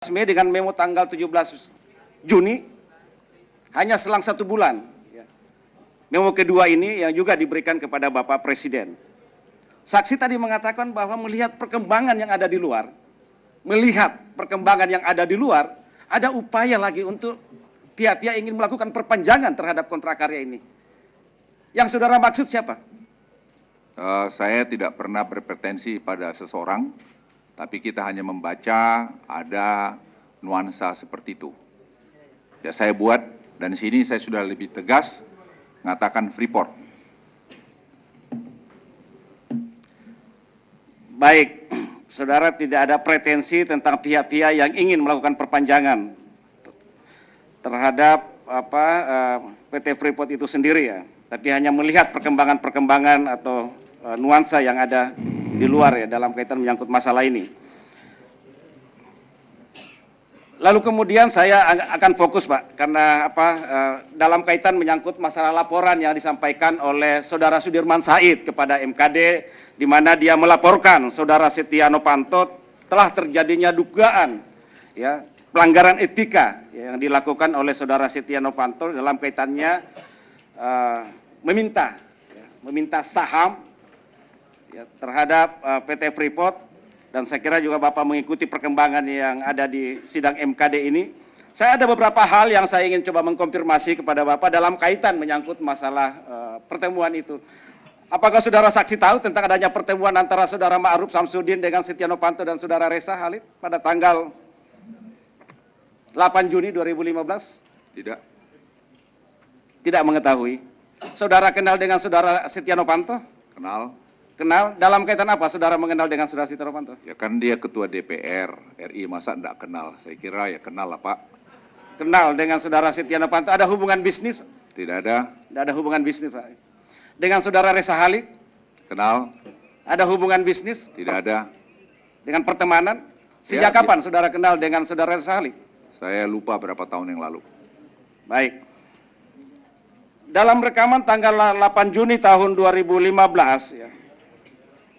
Mei dengan memo tanggal 17 Juni hanya selang 1 bulan. Memo kedua ini yang juga diberikan kepada Bapak Presiden. Saksi tadi mengatakan bahwa melihat perkembangan yang ada di luar, ada upaya lagi untuk pihak-pihak ingin melakukan perpanjangan terhadap kontrak karya ini. Yang saudara maksud siapa? Saya tidak pernah berpretensi pada seseorang, tapi kita hanya membaca ada nuansa seperti itu. Ya saya buat, dan di sini saya sudah lebih tegas mengatakan Freeport. Baik, saudara tidak ada pretensi tentang pihak-pihak yang ingin melakukan perpanjangan terhadap PT Freeport itu sendiri ya, tapi hanya melihat perkembangan-perkembangan atau nuansa yang ada di luar ya dalam kaitan menyangkut masalah ini. Lalu kemudian saya akan fokus Pak, karena dalam kaitan menyangkut masalah laporan yang disampaikan oleh Saudara Sudirman Said kepada MKD, di mana dia melaporkan Saudara Setia Novanto telah terjadinya dugaan ya pelanggaran etika yang dilakukan oleh Saudara Setia Novanto dalam kaitannya meminta saham ya, terhadap PT Freeport. Dan saya kira juga Bapak mengikuti perkembangan yang ada di sidang MKD ini. Saya ada beberapa hal yang saya ingin coba mengkonfirmasi kepada Bapak dalam kaitan menyangkut masalah pertemuan itu. Apakah saudara saksi tahu tentang adanya pertemuan antara Saudara Ma'ruf Samsudin dengan Setia Novanto dan Saudara Reza Khalid pada tanggal 8 Juni 2015? Tidak. Tidak mengetahui. Saudara kenal dengan Saudara Setia Novanto? Kenal. Kenal, dalam kaitan apa saudara mengenal dengan Saudara Setia Novanto? Ya kan dia ketua DPR RI, masa enggak kenal? Saya kira ya kenal lah Pak. Kenal dengan Saudara Setia Novanto, ada hubungan bisnis? Tidak ada. Tidak ada hubungan bisnis Pak. Dengan Saudara Reza Khalid? Kenal. Ada hubungan bisnis? Tidak ada. Dengan pertemanan? Sejak kapan saudara kenal dengan Saudara Reza Khalid? Saya lupa berapa tahun yang lalu. Baik. Dalam rekaman tanggal 8 Juni tahun 2015 ya.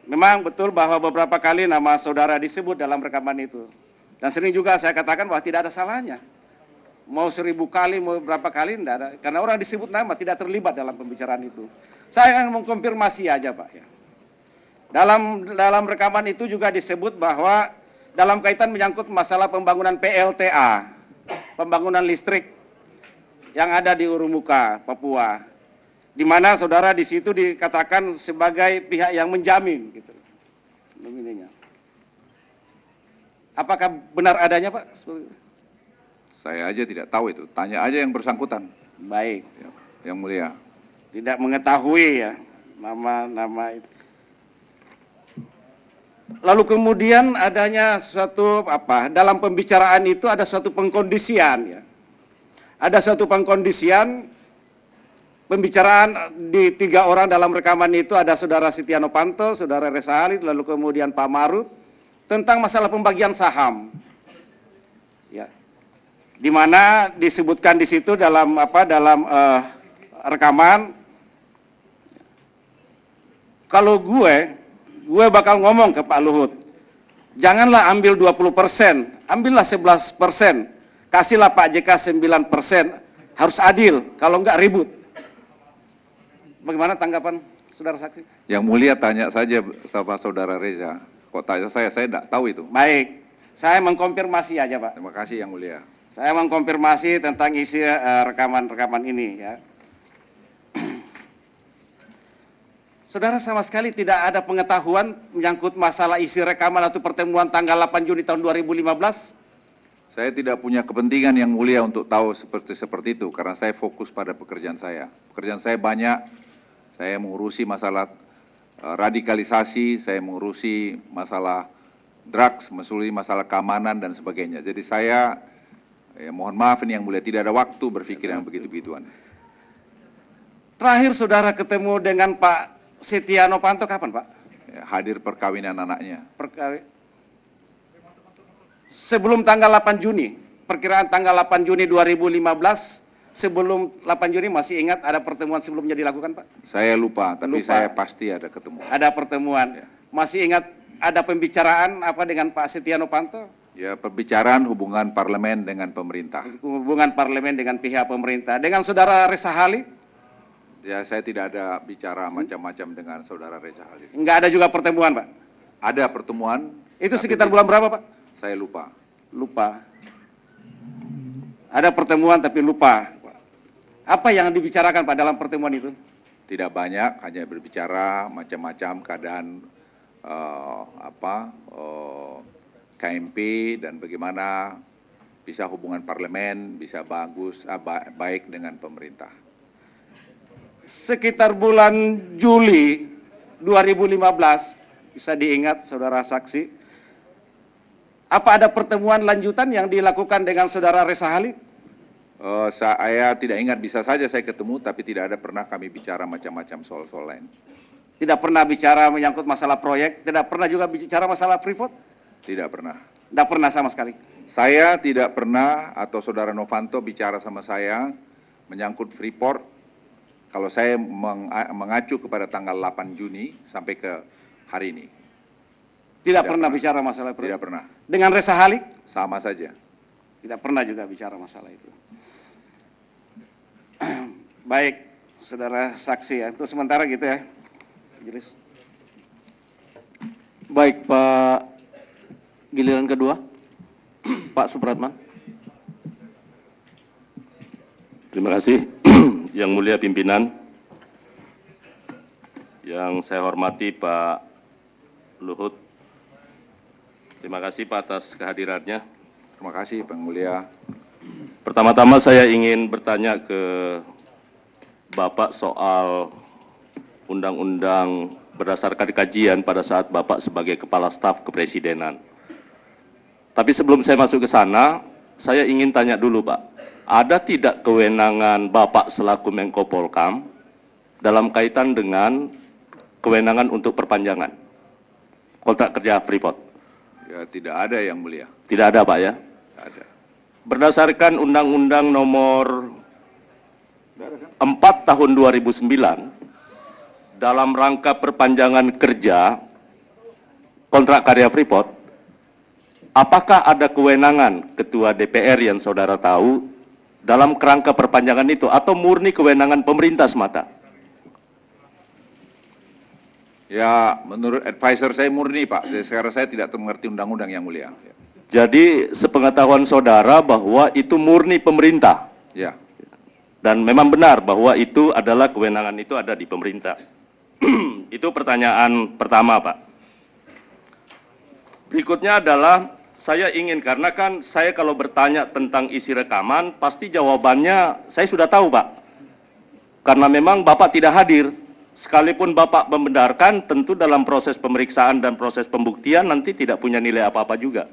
Memang betul bahwa beberapa kali nama saudara disebut dalam rekaman itu. Dan sering juga saya katakan bahwa tidak ada salahnya. Mau 1000 kali, mau berapa kali, tidak ada. Karena orang disebut nama tidak terlibat dalam pembicaraan itu. Saya akan mengkonfirmasi aja Pak. Ya. Dalam rekaman itu juga disebut bahwa dalam kaitan menyangkut masalah pembangunan PLTA, pembangunan listrik yang ada di Urumuka, Papua. Di mana saudara di situ dikatakan sebagai pihak yang menjamin gitu. Apakah benar adanya Pak? Saya aja tidak tahu itu, tanya aja yang bersangkutan. Baik. Ya, yang mulia. Tidak mengetahui ya nama-nama itu. Lalu kemudian adanya suatu dalam pembicaraan itu ada suatu pengkondisian ya. Ada suatu pengkondisian pembicaraan di 3 orang dalam rekaman itu ada Saudara Setia Novanto, Saudara Reza Khalid, lalu kemudian Pak Ma'ruf tentang masalah pembagian saham. Ya. Di mana disebutkan di situ dalam rekaman kalau gue bakal ngomong ke Pak Luhut, janganlah ambil 20%, ambillah 11%, kasihlah Pak JK 9%, harus adil, kalau enggak ribut. Bagaimana tanggapan saudara saksi? Yang mulia tanya saja sama Saudara Reza. Kok tanya saya tidak tahu itu. Baik, saya mengkonfirmasi aja Pak. Terima kasih yang mulia. Saya mengkonfirmasi tentang isi rekaman-rekaman ini ya. Saudara sama sekali tidak ada pengetahuan menyangkut masalah isi rekaman atau pertemuan tanggal 8 Juni tahun 2015? Saya tidak punya kepentingan yang mulia untuk tahu seperti itu, karena saya fokus pada pekerjaan saya. Pekerjaan saya banyak, saya mengurusi masalah radikalisasi, saya mengurusi masalah drugs, mengurusi masalah keamanan dan sebagainya. Jadi saya, mohon maaf ini yang mulia, tidak ada waktu berpikir yang begitu-begituan. Terakhir saudara ketemu dengan Pak Setia Novanto kapan Pak? Ya, hadir perkawinan anaknya. Sebelum tanggal 8 Juni, perkiraan tanggal 8 Juni 2015, sebelum 8 Juni masih ingat ada pertemuan sebelumnya dilakukan Pak? Saya lupa, tapi saya pasti ada ketemu. Ada pertemuan. Ya. Masih ingat ada pembicaraan apa dengan Pak Setia Novanto? Ya, pembicaraan hubungan parlemen dengan pemerintah. Hubungan parlemen dengan pihak pemerintah. Dengan saudara Reza Halid? Ya, saya tidak ada bicara macam-macam dengan saudara Reza Halid. Enggak ada juga pertemuan, Pak? Ada pertemuan. Itu sekitar bulan berapa, Pak? Saya lupa. Lupa. Ada pertemuan tapi lupa. Apa yang dibicarakan, Pak, dalam pertemuan itu? Tidak banyak, hanya berbicara macam-macam keadaan KMP dan bagaimana bisa hubungan parlemen bisa baik dengan pemerintah. Sekitar bulan Juli 2015, bisa diingat saudara saksi, apa ada pertemuan lanjutan yang dilakukan dengan saudara Reza Halid? Saya tidak ingat, bisa saja saya ketemu, tapi tidak ada pernah kami bicara macam-macam soal-soal lain. Tidak pernah bicara menyangkut masalah proyek, tidak pernah juga bicara masalah Freeport? Tidak pernah. Tidak pernah sama sekali? Saya tidak pernah, atau saudara Novanto bicara sama saya menyangkut Freeport, kalau saya mengacu kepada tanggal 8 Juni sampai ke hari ini. Tidak pernah bicara masalah proyek? Tidak pernah. Dengan Reza Halid? Sama saja. Tidak pernah juga bicara masalah itu. Baik, saudara saksi ya, itu sementara gitu ya. Jelas. Baik, Pak, giliran kedua, Pak Supratman. Terima kasih, Yang Mulia Pimpinan, yang saya hormati Pak Luhut. Terima kasih Pak atas kehadirannya. Terima kasih, Pak Mulia. Pertama-tama saya ingin bertanya ke Bapak soal undang-undang berdasarkan kajian pada saat Bapak sebagai Kepala Staf Kepresidenan. Tapi sebelum saya masuk ke sana, saya ingin tanya dulu Pak, ada tidak kewenangan Bapak selaku Menko Polkam dalam kaitan dengan kewenangan untuk perpanjangan kontrak kerja Freeport? Ya, tidak ada, Yang Mulia. Tidak ada Pak ya? Tidak ada. Berdasarkan Undang-Undang Nomor 4 Tahun 2009, dalam rangka perpanjangan kerja kontrak karya Freeport, apakah ada kewenangan Ketua DPR yang saudara tahu dalam kerangka perpanjangan itu, atau murni kewenangan pemerintah semata? Ya, menurut advisor saya murni, Pak. Sekarang saya tidak mengerti undang-undang, Yang Mulia. Ya. Jadi sepengetahuan saudara bahwa itu murni pemerintah. Ya. Dan memang benar bahwa itu adalah kewenangan itu ada di pemerintah. Itu pertanyaan pertama, Pak. Berikutnya adalah saya ingin, karena kan saya kalau bertanya tentang isi rekaman, pasti jawabannya saya sudah tahu, Pak. Karena memang Bapak tidak hadir. Sekalipun Bapak membenarkan, tentu dalam proses pemeriksaan dan proses pembuktian nanti tidak punya nilai apa-apa juga.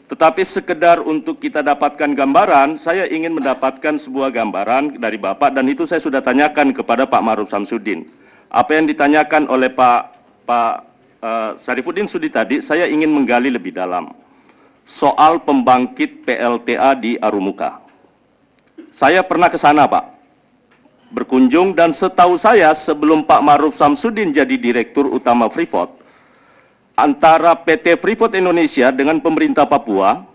Tetapi sekedar untuk kita dapatkan gambaran, saya ingin mendapatkan sebuah gambaran dari Bapak, dan itu saya sudah tanyakan kepada Pak Ma'ruf Samsudin. Apa yang ditanyakan oleh Pak Syarifuddin Sudi tadi, saya ingin menggali lebih dalam. Soal pembangkit PLTA di Arumuka. Saya pernah ke sana, Pak. Berkunjung, dan setahu saya sebelum Pak Ma'ruf Samsudin jadi Direktur Utama Freeport, antara PT Freeport Indonesia dengan pemerintah Papua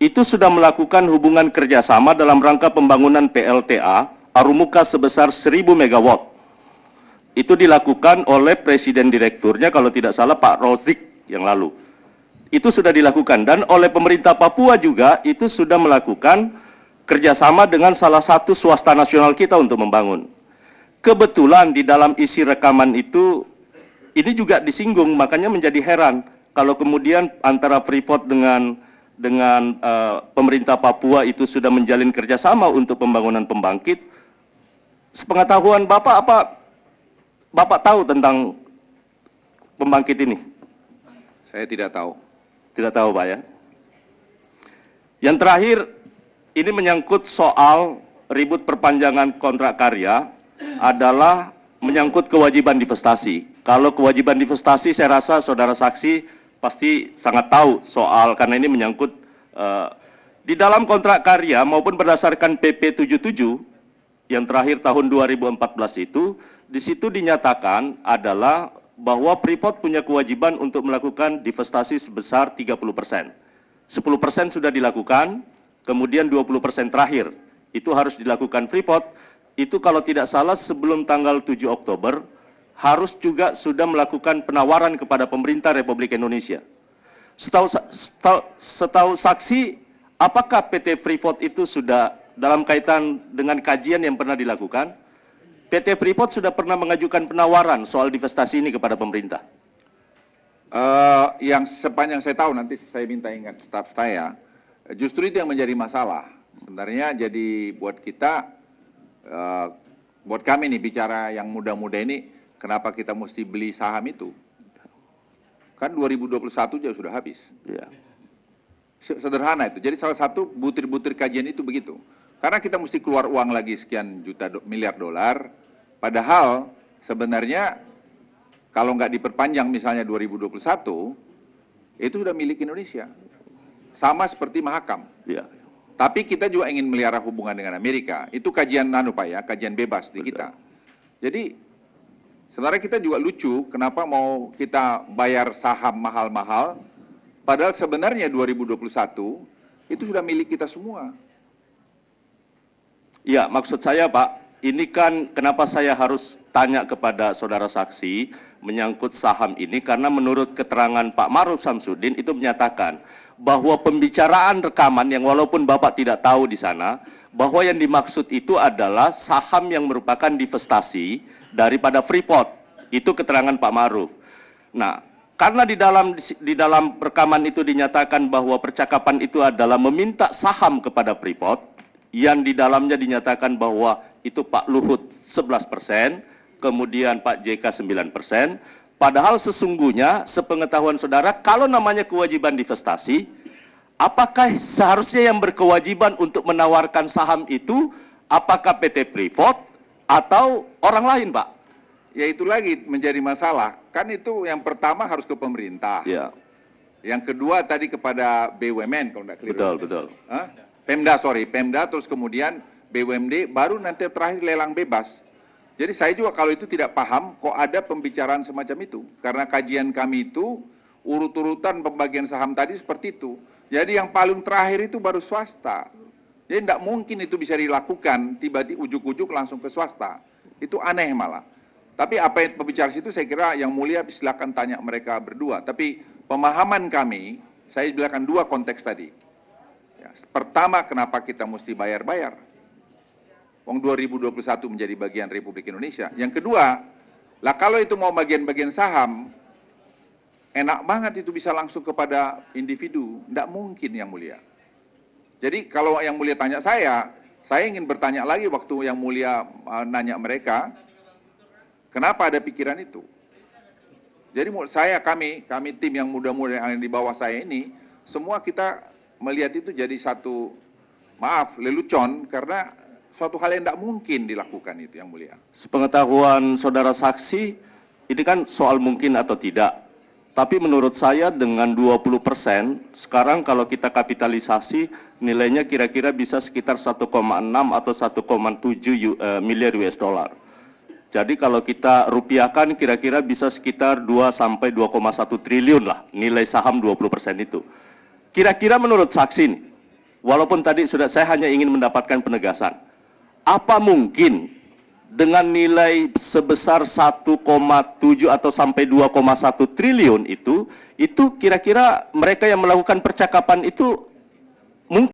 itu sudah melakukan hubungan kerjasama dalam rangka pembangunan PLTA Arumuka sebesar 1000 megawatt. Itu dilakukan oleh Presiden Direkturnya kalau tidak salah Pak Rozik yang lalu. Itu sudah dilakukan, dan oleh pemerintah Papua juga itu sudah melakukan kerjasama dengan salah satu swasta nasional kita untuk membangun. Kebetulan di dalam isi rekaman itu ini juga disinggung, makanya menjadi heran kalau kemudian antara Freeport dengan pemerintah Papua itu sudah menjalin kerjasama untuk pembangunan pembangkit. Sepengetahuan Bapak, apa Bapak tahu tentang pembangkit ini? Saya tidak tahu. Tidak tahu, Pak ya. Yang terakhir, ini menyangkut soal ribut perpanjangan kontrak karya adalah menyangkut kewajiban divestasi. Kalau kewajiban divestasi, saya rasa saudara saksi pasti sangat tahu soal, karena ini menyangkut di dalam kontrak karya maupun berdasarkan PP 77 yang terakhir tahun 2014 itu, di situ dinyatakan adalah bahwa Freeport punya kewajiban untuk melakukan divestasi sebesar 30%. 10% sudah dilakukan, kemudian 20% terakhir. Itu harus dilakukan Freeport, itu kalau tidak salah sebelum tanggal 7 Oktober, harus juga sudah melakukan penawaran kepada pemerintah Republik Indonesia. Setahu saksi, apakah PT Freeport itu sudah dalam kaitan dengan kajian yang pernah dilakukan, PT Freeport sudah pernah mengajukan penawaran soal divestasi ini kepada pemerintah? Yang sepanjang saya tahu, nanti saya minta ingat staf saya, justru itu yang menjadi masalah. Sebenarnya jadi buat kita, buat kami nih bicara yang muda-muda ini, kenapa kita mesti beli saham itu? Kan 2021 aja sudah habis. Ya. Sederhana itu. Jadi salah satu butir-butir kajian itu begitu. Karena kita mesti keluar uang lagi sekian miliar dolar, padahal sebenarnya kalau nggak diperpanjang misalnya 2021, itu sudah milik Indonesia. Sama seperti Mahakam. Ya. Tapi kita juga ingin melihara hubungan dengan Amerika. Itu kajian Pak ya, kajian bebas di kita. Jadi sebenarnya kita juga lucu, kenapa mau kita bayar saham mahal-mahal, padahal sebenarnya 2021 itu sudah milik kita semua. Ya, maksud saya Pak, ini kan kenapa saya harus tanya kepada saudara saksi menyangkut saham ini, karena menurut keterangan Pak Ma'ruf Samsudin itu menyatakan bahwa pembicaraan rekaman yang walaupun Bapak tidak tahu di sana, bahwa yang dimaksud itu adalah saham yang merupakan divestasi daripada Freeport. Itu keterangan Pak Ma'ruf. Nah, karena di dalam rekaman itu dinyatakan bahwa percakapan itu adalah meminta saham kepada Freeport, yang di dalamnya dinyatakan bahwa itu Pak Luhut 11%, kemudian Pak JK 9%, padahal sesungguhnya sepengetahuan saudara, kalau namanya kewajiban divestasi, apakah seharusnya yang berkewajiban untuk menawarkan saham itu, apakah PT Freeport atau orang lain Pak? Ya itu lagi menjadi masalah. Kan itu yang pertama harus ke pemerintah. Ya. Yang kedua tadi kepada BUMN kalau tidak keliru. Betul. Hah? Pemda terus kemudian BUMD, baru nanti terakhir lelang bebas. Jadi saya juga kalau itu tidak paham kok ada pembicaraan semacam itu. Karena kajian kami itu urut-urutan pembagian saham tadi seperti itu. Jadi yang paling terakhir itu baru swasta. Jadi tidak mungkin itu bisa dilakukan tiba-tiba ujuk-ujuk langsung ke swasta. Itu aneh malah. Tapi apa yang pembicara situ saya kira yang mulia silakan tanya mereka berdua. Tapi pemahaman kami, saya bilang dua konteks tadi. Ya, pertama, kenapa kita mesti bayar-bayar? Wong 2021 menjadi bagian Republik Indonesia. Yang kedua, lah kalau itu mau bagian-bagian saham, enak banget itu bisa langsung kepada individu. Tidak mungkin yang mulia. Jadi kalau yang mulia tanya saya ingin bertanya lagi waktu yang mulia nanya mereka, kenapa ada pikiran itu? Jadi kami tim yang muda-muda yang di bawah saya ini, semua kita melihat itu jadi satu, maaf, lelucon, karena suatu hal yang tidak mungkin dilakukan itu yang mulia. Sepengetahuan saudara saksi, ini kan soal mungkin atau tidak. Tapi menurut saya dengan 20%, sekarang kalau kita kapitalisasi, nilainya kira-kira bisa sekitar 1,6 atau 1,7 miliar US dollar. Jadi kalau kita rupiahkan kira-kira bisa sekitar 2 sampai 2,1 triliun lah nilai saham 20% itu. Kira-kira menurut saksi nih, walaupun tadi saya hanya ingin mendapatkan penegasan, apa mungkin dengan nilai sebesar 1,7 atau sampai 2,1 triliun itu kira-kira mereka yang melakukan percakapan itu mungkin